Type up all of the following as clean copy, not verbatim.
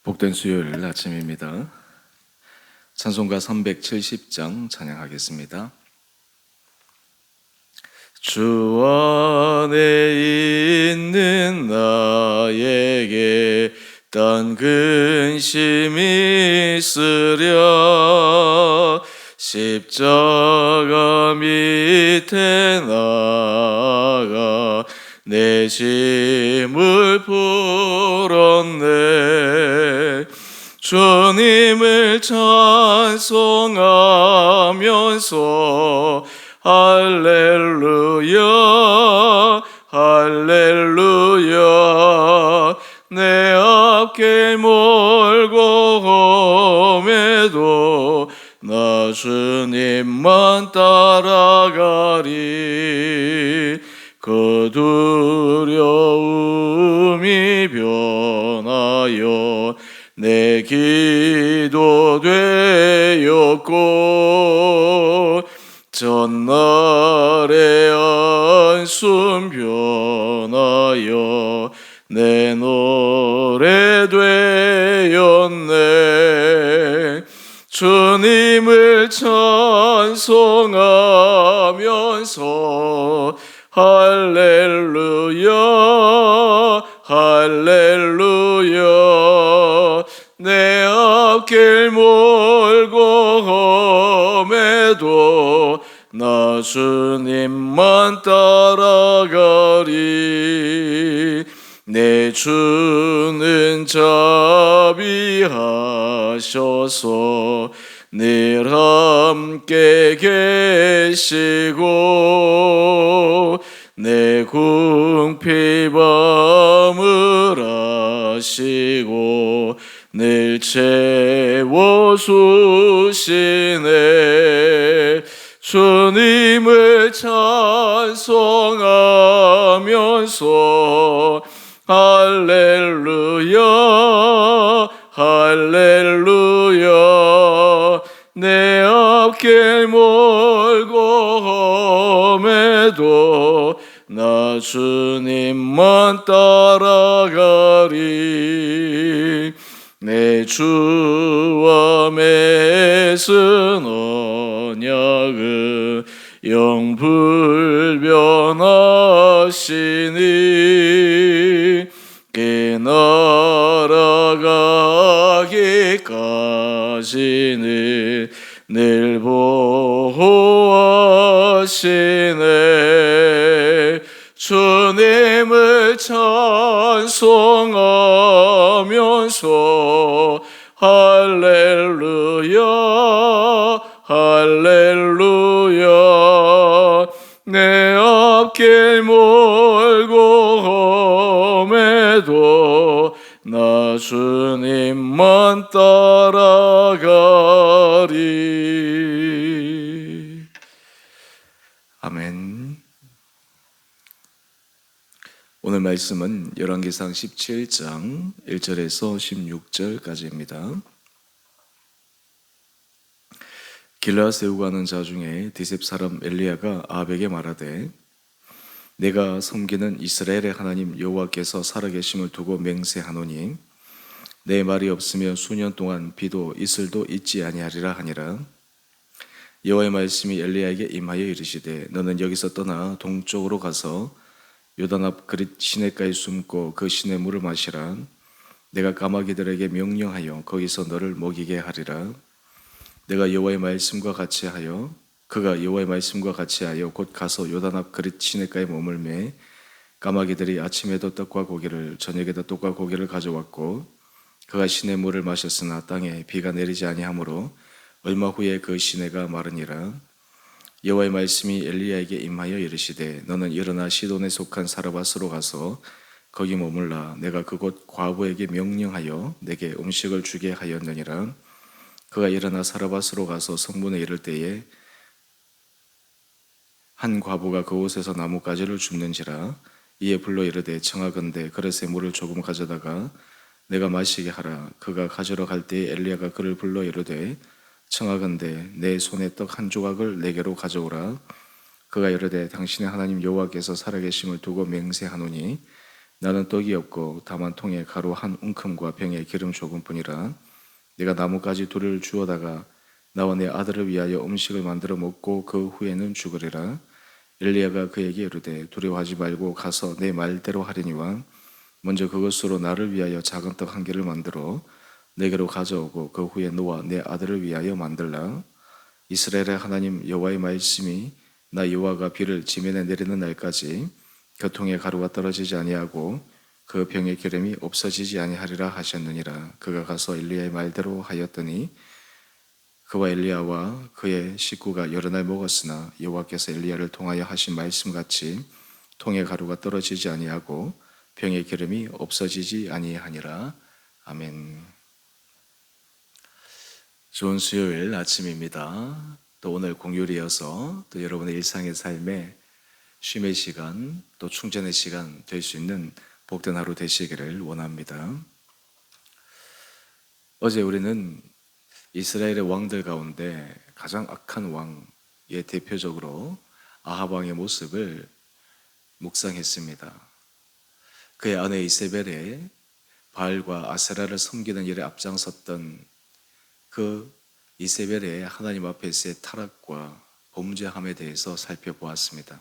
복된 수요일 아침입니다. 찬송가 370장 찬양하겠습니다. 주 안에 있는 나에게 딴 근심이 있으랴. 십자가 밑에 나가 내 짐을 풀었네. 주님을 찬송하면서 할렐루야 할렐루야. 내 앞길 멀고 험해도 나 주님만 따라가리. 그 두려움이 변하여 내 기도 되었고 전날의 한숨 변하여 내 노래 되었네. 주님을 찬송하면서 할렐루야 할렐루야. 내 앞길 멀고 험해도 나 주님만 따라가리. 내 주는 자비하셔서 늘 함께 계시고 내 궁핍 밤을 아시고 늘 채워주시네. 주님을 찬송하면서 할렐루야 할렐루야. 내 앞길 멀고 험해도 나 주님만 따라가리. 내 주와 맺은 언약은 영불변하시니 깨날아가기까지는 늘 보호하시네. 주님을 찬송하면서 할렐루야 할렐루야. 내 앞길 멀고 험해도 나 주님만 따라가리. 아멘. 오늘 말씀은 열왕기상 17장 1절에서 16절까지입니다. 길라 세우고 하는 자 중에 디셉 사람 엘리야가 아합에게 말하되 내가 섬기는 이스라엘의 하나님 여호와께서 살아계심을 두고 맹세하노니 내 말이 없으면 수년 동안 비도 이슬도 있지 아니하리라 하니라. 여호와의 말씀이 엘리야에게 임하여 이르시되 너는 여기서 떠나 동쪽으로 가서 요단 앞 그릿 시내가에 숨고 그 시내 물을 마시라. 내가 까마귀들에게 명령하여 거기서 너를 먹이게 하리라. 내가 여호와의 말씀과 같이 하여 그가 여호와의 말씀과 같이 하여 곧 가서 요단 앞 그릿 시내가에 머물매 까마귀들이 아침에도 떡과 고기를 저녁에도 떡과 고기를 가져왔고 그가 시내 물을 마셨으나 땅에 비가 내리지 아니하므로 얼마 후에 그 시내가 마르니라. 여호와의 말씀이 엘리야에게 임하여 이르시되 너는 일어나 시돈에 속한 사르밧으로 가서 거기 머물라. 내가 그곳 과부에게 명령하여 내게 음식을 주게 하였느니라. 그가 일어나 사르밧으로 가서 성문에 이를 때에 한 과부가 그곳에서 나뭇가지를 줍는지라. 이에 불러 이르되 청하건대 그릇에 물을 조금 가져다가 내가 마시게 하라. 그가 가지러 갈 때에 엘리야가 그를 불러 이르되 청하건대 내 손에 떡 한 조각을 내게로 가져오라. 그가 이르되 당신의 하나님 여호와께서 살아계심을 두고 맹세하노니 나는 떡이 없고 다만 통에 가루 한 움큼과 병에 기름 조금뿐이라. 내가 나뭇가지 둘을 주워다가 나와 내 아들을 위하여 음식을 만들어 먹고 그 후에는 죽으리라. 엘리야가 그에게 이르되 두려워하지 말고 가서 내 말대로 하리니와 먼저 그것으로 나를 위하여 작은 떡 한 개를 만들어 내게로 가져오고 그 후에 너와 내 아들을 위하여 만들라. 이스라엘의 하나님 여호와의 말씀이 나 여호와가 비를 지면에 내리는 날까지 그 통에 가루가 떨어지지 아니하고 그 병의 기름이 없어지지 아니하리라 하셨느니라. 그가 가서 엘리야의 말대로 하였더니 그와 엘리야와 그의 식구가 여러 날 먹었으나 여호와께서 엘리야를 통하여 하신 말씀같이 통에 가루가 떨어지지 아니하고 병의 기름이 없어지지 아니하니라. 아멘. 좋은 수요일 아침입니다. 또 오늘 공휴일이어서 또 여러분의 일상의 삶에 쉼의 시간 또 충전의 시간 될 수 있는 복된 하루 되시기를 원합니다. 어제 우리는 이스라엘의 왕들 가운데 가장 악한 왕의 대표적으로 아합 왕의 모습을 묵상했습니다. 그의 아내 이세벨의 바알과 아세라를 섬기는 일에 앞장섰던 그 이세벨의 하나님 앞에서의 타락과 범죄함에 대해서 살펴보았습니다.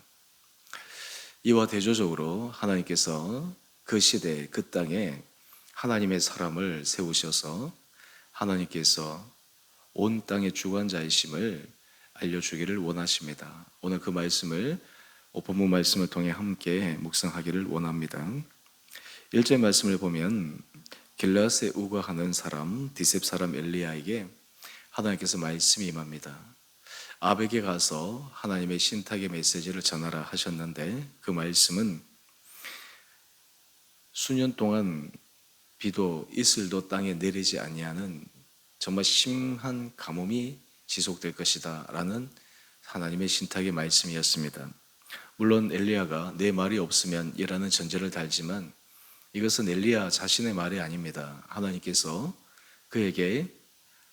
이와 대조적으로 하나님께서 그 시대 그 땅에 하나님의 사람을 세우셔서 하나님께서 온 땅의 주관자이심을 알려주기를 원하십니다. 오늘 그 말씀을 본문 말씀을 통해 함께 묵상하기를 원합니다. 1절 말씀을 보면 길르앗에 우거하는 사람 디셉 사람 엘리야에게 하나님께서 말씀이 임합니다. 아합에게 가서 하나님의 신탁의 메시지를 전하라 하셨는데 그 말씀은 수년 동안 비도 이슬도 땅에 내리지 아니하는 정말 심한 가뭄이 지속될 것이다 라는 하나님의 신탁의 말씀이었습니다. 물론 엘리야가 내 말이 없으면 이라는 전제를 달지만 이것은 엘리야 자신의 말이 아닙니다. 하나님께서 그에게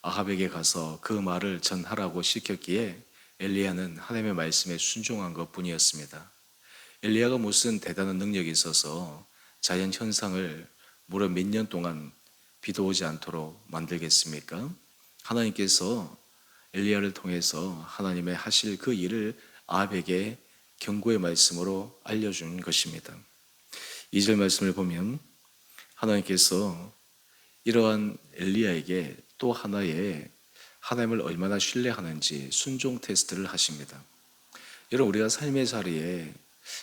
아합에게 가서 그 말을 전하라고 시켰기에 엘리야는 하나님의 말씀에 순종한 것뿐이었습니다. 엘리야가 무슨 대단한 능력이 있어서 자연 현상을 무려 몇 년 동안 비도 오지 않도록 만들겠습니까? 하나님께서 엘리야를 통해서 하나님의 하실 그 일을 아합에게 경고의 말씀으로 알려준 것입니다. 2절 말씀을 보면 하나님께서 이러한 엘리야에게 또 하나의 하나님을 얼마나 신뢰하는지 순종 테스트를 하십니다. 여러분, 우리가 삶의 자리에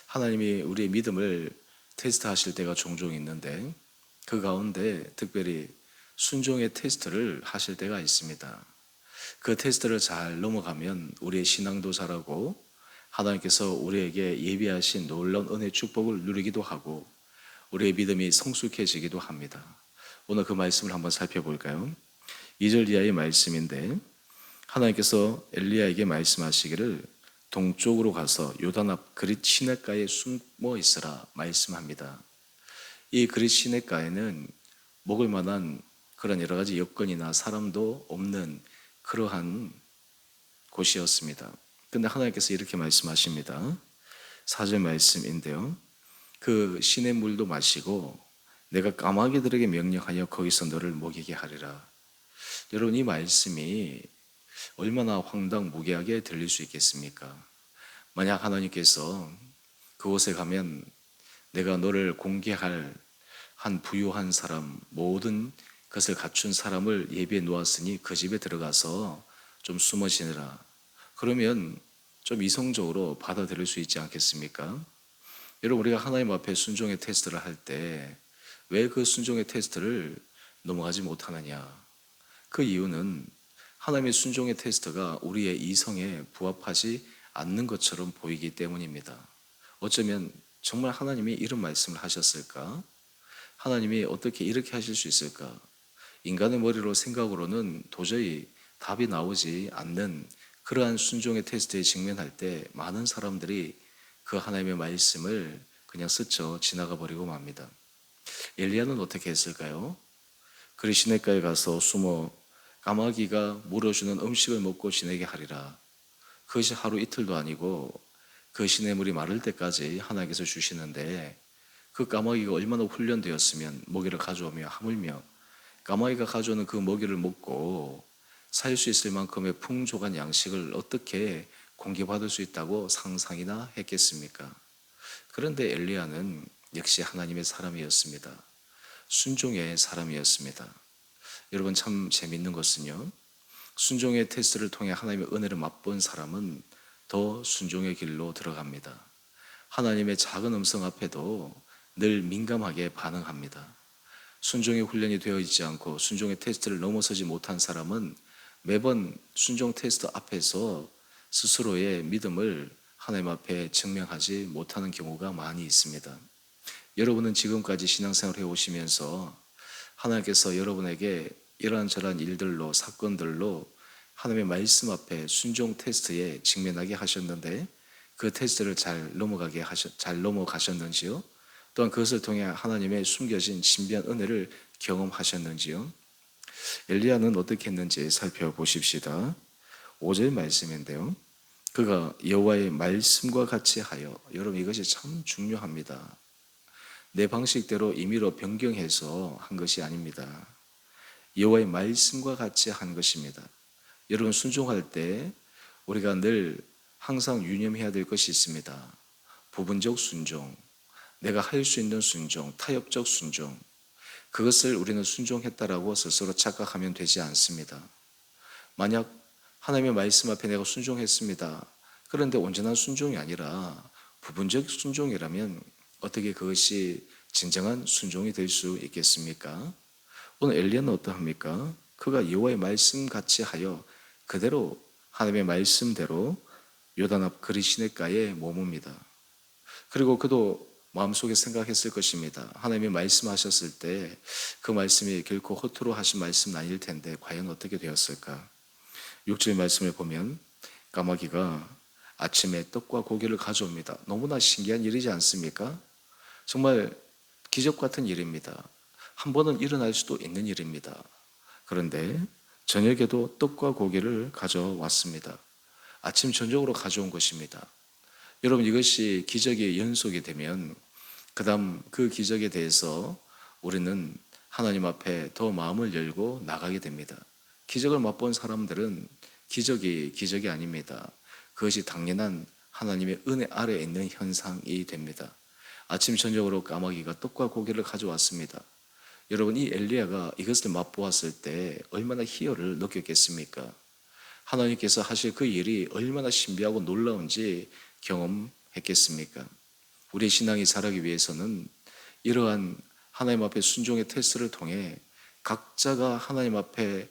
하나님이 우리의 믿음을 테스트하실 때가 종종 있는데 그 가운데 특별히 순종의 테스트를 하실 때가 있습니다. 그 테스트를 잘 넘어가면 우리의 신앙도 자라고 하나님께서 우리에게 예비하신 놀라운 은혜 축복을 누리기도 하고 우리의 믿음이 성숙해지기도 합니다. 오늘 그 말씀을 한번 살펴볼까요? 2절 이하의 말씀인데 하나님께서 엘리야에게 말씀하시기를 동쪽으로 가서 요단 앞 그릿 시냇가에 숨어 있으라 말씀합니다. 이 그릿 시냇가에는 먹을 만한 그런 여러 가지 여건이나 사람도 없는 그러한 곳이었습니다. 그런데 하나님께서 이렇게 말씀하십니다. 4절 말씀인데요. 그 시냇물도 마시고 내가 까마귀들에게 명령하여 거기서 너를 먹이게 하리라. 여러분, 이 말씀이 얼마나 황당무계하게 들릴 수 있겠습니까? 만약 하나님께서 그곳에 가면 내가 너를 공개할 한 부유한 사람, 모든 것을 갖춘 사람을 예비해 놓았으니 그 집에 들어가서 좀 숨어 지내라. 그러면 좀 이성적으로 받아들일 수 있지 않겠습니까? 여러분, 우리가 하나님 앞에 순종의 테스트를 할 때 왜 그 순종의 테스트를 넘어가지 못하느냐? 그 이유는 하나님의 순종의 테스트가 우리의 이성에 부합하지 않는 것처럼 보이기 때문입니다. 어쩌면 정말 하나님이 이런 말씀을 하셨을까? 하나님이 어떻게 이렇게 하실 수 있을까? 인간의 머리로 생각으로는 도저히 답이 나오지 않는 그러한 순종의 테스트에 직면할 때 많은 사람들이 그 하나님의 말씀을 그냥 스쳐 지나가 버리고 맙니다. 엘리야는 어떻게 했을까요? 그리 시냇가에 가서 숨어 까마귀가 물어주는 음식을 먹고 지내게 하리라. 그것이 하루 이틀도 아니고 그 시냇물이 마를 때까지 하나님께서 주시는데 그 까마귀가 얼마나 훈련되었으면 먹이를 가져오며 하물며 까마귀가 가져오는 그 먹이를 먹고 살 수 있을 만큼의 풍족한 양식을 어떻게 공개받을 수 있다고 상상이나 했겠습니까? 그런데 엘리야는 역시 하나님의 사람이었습니다. 순종의 사람이었습니다. 여러분 참 재밌는 것은요. 순종의 테스트를 통해 하나님의 은혜를 맛본 사람은 더 순종의 길로 들어갑니다. 하나님의 작은 음성 앞에도 늘 민감하게 반응합니다. 순종의 훈련이 되어 있지 않고 순종의 테스트를 넘어서지 못한 사람은 매번 순종 테스트 앞에서 스스로의 믿음을 하나님 앞에 증명하지 못하는 경우가 많이 있습니다. 여러분은 지금까지 신앙생활을 해오시면서 하나님께서 여러분에게 이러한저러한 일들로 사건들로 하나님의 말씀 앞에 순종 테스트에 직면하게 하셨는데 그 테스트를 잘 넘어가셨는지요? 또한 그것을 통해 하나님의 숨겨진 신비한 은혜를 경험하셨는지요? 엘리야는 어떻게 했는지 살펴보십시다. 5절 말씀인데요. 그가 여호와의 말씀과 같이 하여, 여러분 이것이 참 중요합니다. 내 방식대로 임의로 변경해서 한 것이 아닙니다. 여호와의 말씀과 같이 한 것입니다. 여러분 순종할 때 우리가 늘 항상 유념해야 될 것이 있습니다. 부분적 순종, 내가 할 수 있는 순종, 타협적 순종. 그것을 우리는 순종했다라고 스스로 착각하면 되지 않습니다. 만약 하나님의 말씀 앞에 내가 순종했습니다. 그런데 온전한 순종이 아니라 부분적 순종이라면 어떻게 그것이 진정한 순종이 될 수 있겠습니까? 오늘 엘리야는 어떠합니까? 그가 여호와의 말씀 같이 하여 그대로 하나님의 말씀대로 요단 앞 그리시네가에 머뭅니다. 그리고 그도 마음속에 생각했을 것입니다. 하나님이 말씀하셨을 때 그 말씀이 결코 허투루 하신 말씀은 아닐 텐데 과연 어떻게 되었을까? 6절 말씀을 보면 까마귀가 아침에 떡과 고기를 가져옵니다. 너무나 신기한 일이지 않습니까? 정말 기적 같은 일입니다. 한 번은 일어날 수도 있는 일입니다. 그런데 저녁에도 떡과 고기를 가져왔습니다. 아침 저녁으로 가져온 것입니다. 여러분 이것이 기적의 연속이 되면 그 다음 그 기적에 대해서 우리는 하나님 앞에 더 마음을 열고 나가게 됩니다. 기적을 맛본 사람들은 기적이 아닙니다. 그것이 당연한 하나님의 은혜 아래에 있는 현상이 됩니다. 아침 저녁으로 까마귀가 떡과 고기를 가져왔습니다. 여러분 이 엘리야가 이것을 맛보았을 때 얼마나 희열을 느꼈겠습니까? 하나님께서 하실 그 일이 얼마나 신비하고 놀라운지 경험했겠습니까? 우리 신앙이 자라기 위해서는 이러한 하나님 앞에 순종의 테스트를 통해 각자가 하나님 앞에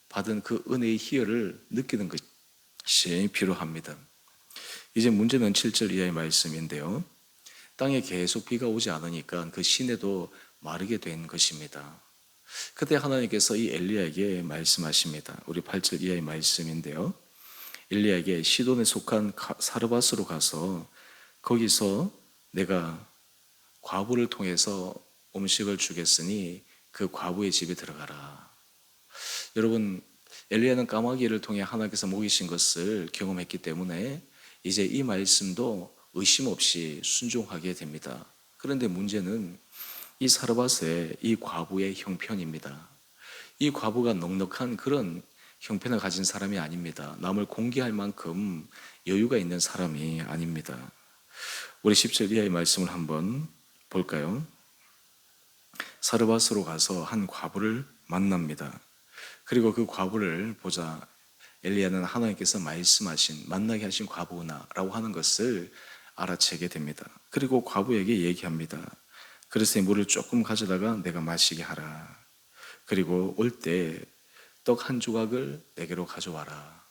받은 그 은혜의 희열을 느끼는 것이 필요합니다. 이제 문제는 7절 이하의 말씀인데요. 땅에 계속 비가 오지 않으니까 그 시내도 마르게 된 것입니다. 그때 하나님께서 이 엘리야에게 말씀하십니다. 우리 8절 이하의 말씀인데요. 엘리야에게 시돈에 속한 사르밧으로 가서 거기서 내가 과부를 통해서 음식을 주겠으니 그 과부의 집에 들어가라. 여러분 엘리야는 까마귀를 통해 하나님께서 먹이신 것을 경험했기 때문에 이제 이 말씀도 의심 없이 순종하게 됩니다. 그런데 문제는 이 사르밧의 이 과부의 형편입니다. 이 과부가 넉넉한 그런 형편을 가진 사람이 아닙니다. 남을 공개할 만큼 여유가 있는 사람이 아닙니다. 우리 10절 이하의 말씀을 한번 볼까요? 사르밧으로 가서 한 과부를 만납니다. 그리고 그 과부를 보자 엘리야는 하나님께서 말씀하신 만나게 하신 과부구나라고 하는 것을 알아채게 됩니다. 그리고 과부에게 얘기합니다. 그릇에 물을 조금 가져다가 내가 마시게 하라. 그리고 올 때 떡 한 조각을 내게로 가져와라.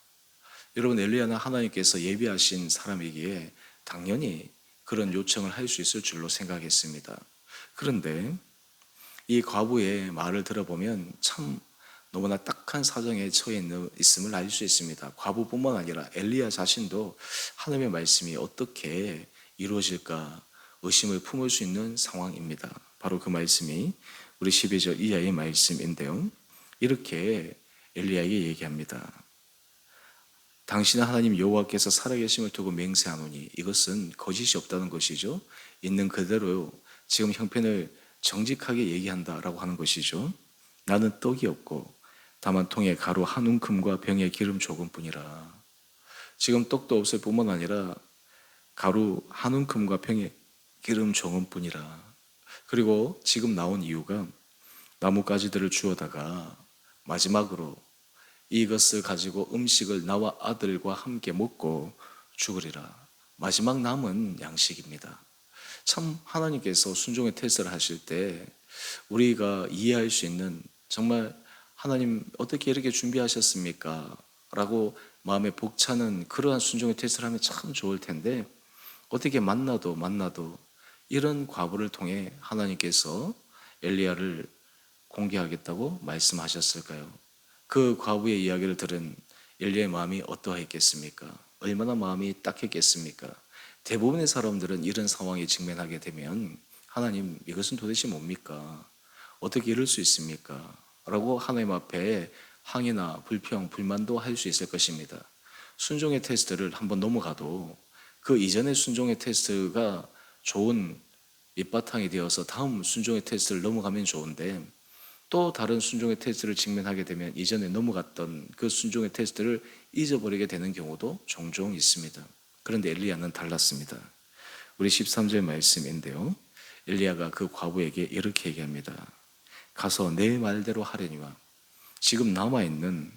여러분 엘리야는 하나님께서 예비하신 사람이기에 당연히 그런 요청을 할 수 있을 줄로 생각했습니다. 그런데 이 과부의 말을 들어보면 참 너무나 딱한 사정에 처해 있음을 알 수 있습니다. 과부뿐만 아니라 엘리야 자신도 하나님의 말씀이 어떻게 이루어질까 의심을 품을 수 있는 상황입니다. 바로 그 말씀이 우리 12절 이하의 말씀인데요. 이렇게 엘리야에게 얘기합니다. 당신은 하나님 여호와께서 살아계심을 두고 맹세하노니 이것은 거짓이 없다는 것이죠. 있는 그대로 지금 형편을 정직하게 얘기한다라고 하는 것이죠. 나는 떡이 없고 다만 통에 가루 한 움큼과 병에 기름 조금뿐이라. 지금 떡도 없을 뿐만 아니라 가루 한 움큼과 병에 기름 조금뿐이라. 그리고 지금 나온 이유가 나뭇가지들을 주워다가 마지막으로 이것을 가지고 음식을 나와 아들과 함께 먹고 죽으리라. 마지막 남은 양식입니다. 참 하나님께서 순종의 테스트를 하실 때 우리가 이해할 수 있는, 정말 하나님 어떻게 이렇게 준비하셨습니까? 라고 마음에 벅차는 그러한 순종의 테스트를 하면 참 좋을 텐데, 어떻게 만나도 이런 과부를 통해 하나님께서 엘리야를 공개하겠다고 말씀하셨을까요? 그 과부의 이야기를 들은 엘리야의 마음이 어떠했겠습니까? 얼마나 마음이 딱했겠습니까? 대부분의 사람들은 이런 상황에 직면하게 되면 하나님, 이것은 도대체 뭡니까? 어떻게 이럴 수 있습니까? 라고 하나님 앞에 항의나 불평, 불만도 할 수 있을 것입니다. 순종의 테스트를 한번 넘어가도 그 이전의 순종의 테스트가 좋은 밑바탕이 되어서 다음 순종의 테스트를 넘어가면 좋은데, 또 다른 순종의 테스트를 직면하게 되면 이전에 넘어갔던 그 순종의 테스트를 잊어버리게 되는 경우도 종종 있습니다. 그런데 엘리야는 달랐습니다. 우리 13절 말씀인데요, 엘리야가 그 과부에게 이렇게 얘기합니다. 가서 내 말대로 하려니와. 지금 남아있는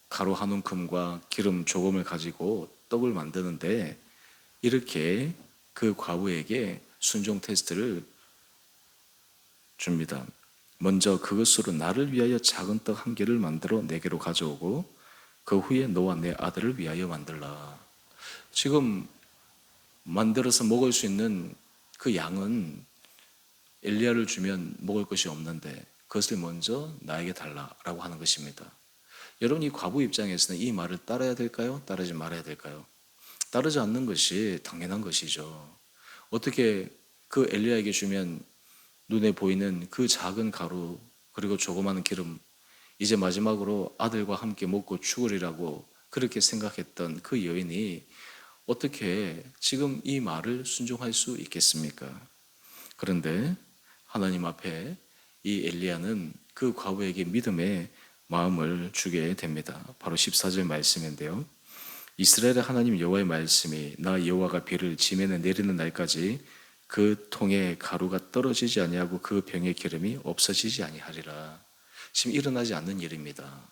가루 한 움큼과 기름 조금을 가지고 떡을 만드는데, 이렇게 그 과부에게 순종 테스트를 줍니다. 먼저 그것으로 나를 위하여 작은 떡 한 개를 만들어 내게로 가져오고 그 후에 너와 내 아들을 위하여 만들라. 지금 만들어서 먹을 수 있는 그 양은 엘리야를 주면 먹을 것이 없는데 그것을 먼저 나에게 달라라고 하는 것입니다. 여러분, 이 과부 입장에서는 이 말을 따라야 될까요? 따르지 말아야 될까요? 따르지 않는 것이 당연한 것이죠. 어떻게 그 엘리야에게 주면 눈에 보이는 그 작은 가루 그리고 조그마한 기름, 이제 마지막으로 아들과 함께 먹고 죽으리라고 그렇게 생각했던 그 여인이 어떻게 지금 이 말을 순종할 수 있겠습니까? 그런데 하나님 앞에 이 엘리야는 그 과부에게 믿음의 마음을 주게 됩니다. 바로 14절 말씀인데요, 이스라엘의 하나님 여호와의 말씀이 나 여호와가 비를 지면에 내리는 날까지 그 통에 가루가 떨어지지 아니하고 그 병의 기름이 없어지지 아니하리라. 지금 일어나지 않는 일입니다.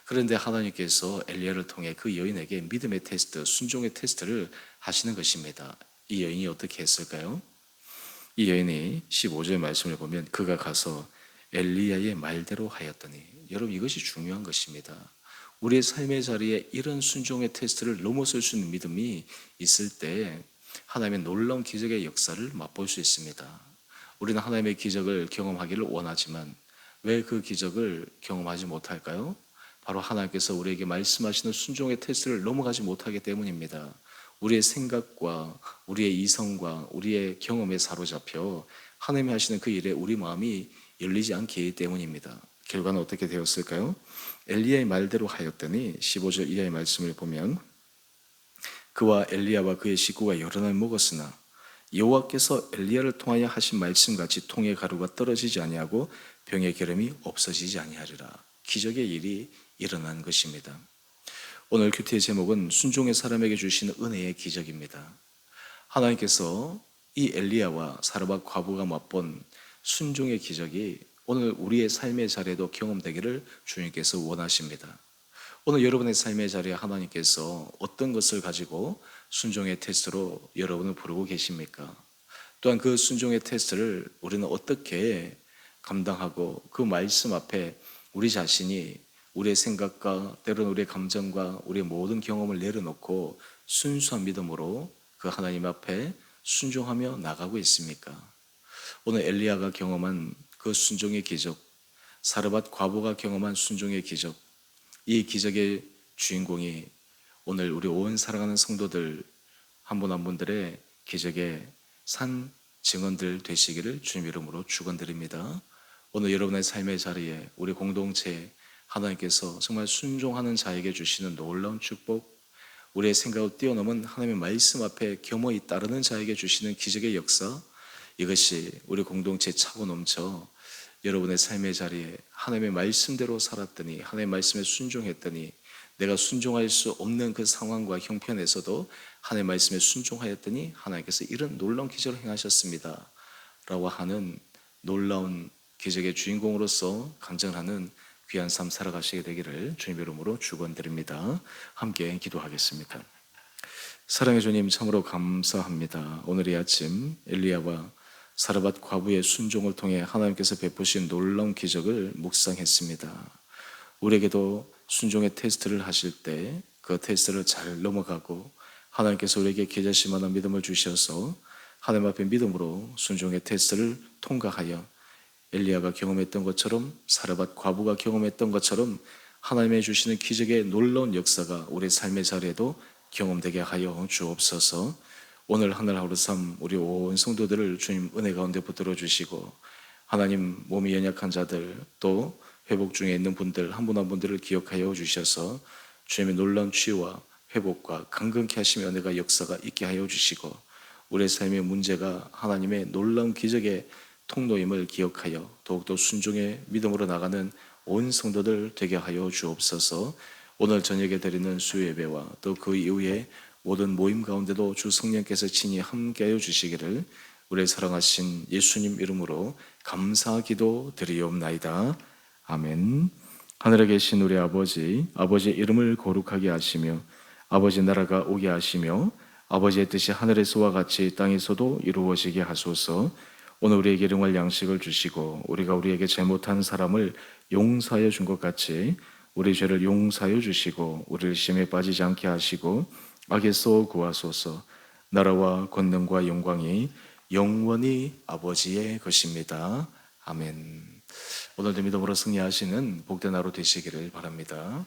그런데 하나님께서 엘리야를 통해 그 여인에게 믿음의 테스트, 순종의 테스트를 하시는 것입니다. 이 여인이 어떻게 했을까요? 이 여인이 15절 말씀을 보면 그가 가서 엘리야의 말대로 하였더니, 여러분 이것이 중요한 것입니다. 우리의 삶의 자리에 이런 순종의 테스트를 넘어설 수 있는 믿음이 있을 때 하나님의 놀라운 기적의 역사를 맛볼 수 있습니다. 우리는 하나님의 기적을 경험하기를 원하지만 왜 그 기적을 경험하지 못할까요? 바로 하나님께서 우리에게 말씀하시는 순종의 테스트를 넘어가지 못하기 때문입니다. 우리의 생각과 우리의 이성과 우리의 경험에 사로잡혀 하나님이 하시는 그 일에 우리 마음이 열리지 않기 때문입니다. 결과는 어떻게 되었을까요? 엘리야의 말대로 하였더니 15절 이하의 말씀을 보면 그와 엘리야와 그의 식구가 여러 날 먹었으나 여호와께서 엘리야를 통하여 하신 말씀같이 통의 가루가 떨어지지 아니하고 병의 기름이 없어지지 아니하리라. 기적의 일이 일어난 것입니다. 오늘 큐티의 제목은 순종의 사람에게 주시는 은혜의 기적입니다. 하나님께서 이 엘리야와 사르밧 과부가 맛본 순종의 기적이 오늘 우리의 삶의 자리에도 경험되기를 주님께서 원하십니다. 오늘 여러분의 삶의 자리에 하나님께서 어떤 것을 가지고 순종의 테스트로 여러분을 부르고 계십니까? 또한 그 순종의 테스트를 우리는 어떻게 감당하고 그 말씀 앞에 우리 자신이 우리의 생각과 때로는 우리의 감정과 우리의 모든 경험을 내려놓고 순수한 믿음으로 그 하나님 앞에 순종하며 나가고 있습니까? 오늘 엘리야가 경험한 그 순종의 기적, 사르밧 과부가 경험한 순종의 기적, 이 기적의 주인공이 오늘 우리 온 사랑하는 성도들 한 분 한 분들의 기적의 산 증언들 되시기를 주님 이름으로 축원드립니다. 오늘 여러분의 삶의 자리에 우리 공동체에 하나님께서 정말 순종하는 자에게 주시는 놀라운 축복, 우리의 생각을 뛰어넘은 하나님의 말씀 앞에 겸허히 따르는 자에게 주시는 기적의 역사, 이것이 우리 공동체에 차고 넘쳐 여러분의 삶의 자리에 하나님의 말씀대로 살았더니, 하나님의 말씀에 순종했더니, 내가 순종할 수 없는 그 상황과 형편에서도 하나님의 말씀에 순종하였더니 하나님께서 이런 놀라운 기적을 행하셨습니다 라고 하는 놀라운 기적의 주인공으로서 간증하는 귀한 삶 살아가시게 되기를 주님의 이름으로 축원드립니다. 함께 기도하겠습니다. 사랑의 주님, 참으로 감사합니다. 오늘 이 아침 엘리야와 사르밧 과부의 순종을 통해 하나님께서 베푸신 놀라운 기적을 묵상했습니다. 우리에게도 순종의 테스트를 하실 때 그 테스트를 잘 넘어가고 하나님께서 우리에게 계자실 만한 믿음을 주셔서 하나님 앞에 믿음으로 순종의 테스트를 통과하여 엘리야가 경험했던 것처럼, 사르밧 과부가 경험했던 것처럼 하나님의 주시는 기적의 놀라운 역사가 우리 삶의 자리에도 경험되게 하여 주옵소서. 오늘 하늘 하루 삶 우리 온 성도들을 주님 은혜 가운데 붙들어 주시고, 하나님 몸이 연약한 자들, 또 회복 중에 있는 분들 한 분 한 분들을 기억하여 주셔서 주님의 놀라운 치유와 회복과 강건케 하시며 은혜가 역사가 있게 하여 주시고, 우리의 삶의 문제가 하나님의 놀라운 기적의 통로임을 기억하여 더욱더 순종의 믿음으로 나가는 온 성도들 되게 하여 주옵소서. 오늘 저녁에 드리는 수요 예배와 또 그 이후에 모든 모임 가운데도 주 성령께서 친히 함께하여 주시기를 우리의 사랑하신 예수님 이름으로 감사 기도 드리옵나이다. 아멘. 하늘에 계신 우리 아버지, 아버지의 이름을 거룩하게 하시며 아버지 나라가 오게 하시며 아버지의 뜻이 하늘에서와 같이 땅에서도 이루어지게 하소서. 오늘 우리에게 일용할 양식을 주시고 우리가 우리에게 잘못한 사람을 용서하여 준 것 같이 우리 죄를 용서하여 주시고 우리를 시험에 빠지지 않게 하시고 악에서 구하소서. 나라와 권능과 영광이 영원히 아버지의 것입니다. 아멘. 오늘도 믿음으로 승리하시는 복된 하루 되시기를 바랍니다.